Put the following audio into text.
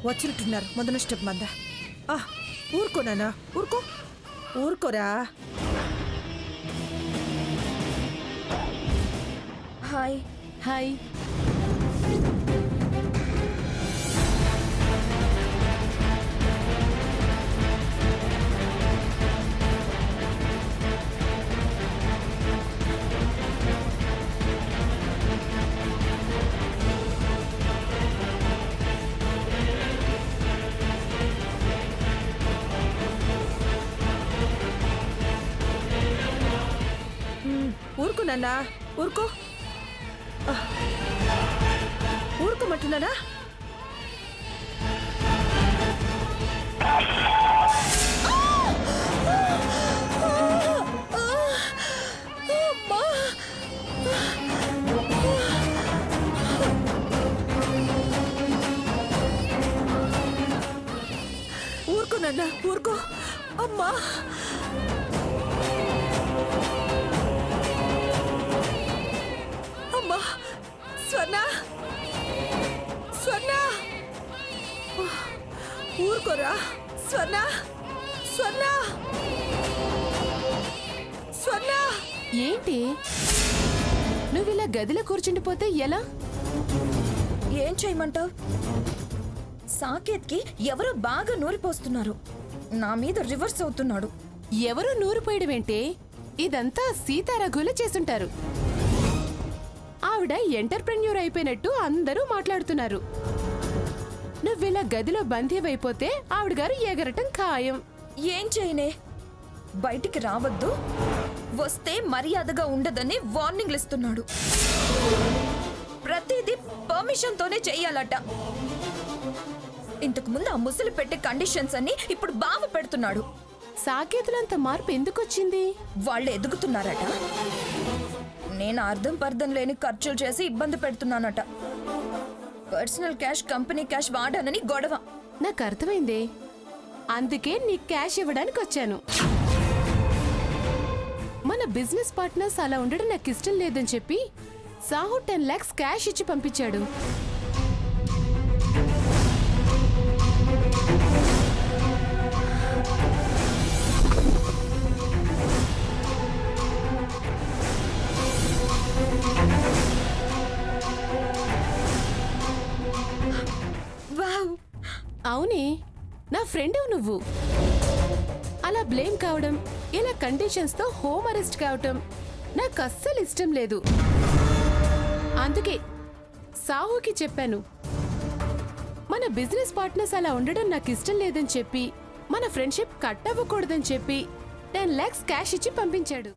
వచ్చినట్టున్నారు మొదన స్టెప్ మంద ఊరుకోనా ఊరుకోరా. Hi hi. ఊరుకోనన్నా ఊరుకో. ఊరుకోమంటున్నానా? ఊరుకోనన్నా ఊరుకో. అమ్మా స్వర్ణ స్వర్ణ ఊరుకోరా. స్వర్ణ స్వర్ణ స్వర్ణ. ఏంటి నువ్విలా గదిలో కూర్చుండిపోతే ఎలా? ఏం చేయమంటావు? సాకేత్కి ఎవరో బాగా నూరిపోస్తున్నారు. నా మీద రివర్స్ అవుతున్నాడు. ఎవరో నూరిపోయడమేంటే? ఇదంతా సీతారఘులు చేసుంటారు. ఆవిడ ఎంటర్ప్రెన్యూర్ అయిపోయినట్టు అందరూ మాట్లాడుతున్నారు. నువ్విలా గదిలో బందీవైపోతే ఆవిడ గారు ఎగరటం ఖాయం. ఏం చేయనే? బయటికి రావద్దు, వస్తే మర్యాదగా ఉండదని వార్నింగ్లు ఇస్తున్నాడు. ప్రతిదీ పర్మిషన్ తోనే చెయ్యాలట. ఇంతకు ముందు ఆ ముసలి పెట్టే కండిషన్స్ అన్ని ఇప్పుడు బావ పెడుతున్నాడు. సాకేతులంత మార్పు ఎందుకొచ్చింది? వాళ్ళు ఎదుగుతున్నారట. నేను అర్థం పర్థం లేని ఖర్చులు చేసి ఇబ్బంది పెడుతున్నానట. పర్సనల్ క్యాష్, కంపెనీ క్యాష్ వాడానని గొడవ. నాకు అర్థమైందే, అందుకే నీకు క్యాష్ ఇవ్వడానికి వచ్చాను. మన బిజినెస్ పార్ట్నర్స్ అలా ఉండడం నాకు ఇష్టం లేదని చెప్పి సాహు 10 lakhs క్యాష్ ఇచ్చి పంపించాడు. అవునే, నా ఫ్రెండ్ నువ్వు. అలా బ్లేమ్ కావడం, ఇలా కండిషన్స్ తో హోమ్ అరెస్ట్ కావటం నాకు అస్సలు ఇష్టం లేదు. అందుకే సాహుకి చెప్పాను, మన బిజినెస్ పార్ట్నర్స్ అలా ఉండడం నాకు ఇష్టం లేదని చెప్పి మన ఫ్రెండ్షిప్ కట్ అవ్వకూడదని చెప్పి 10 lakhs క్యాష్ ఇచ్చి పంపించాడు.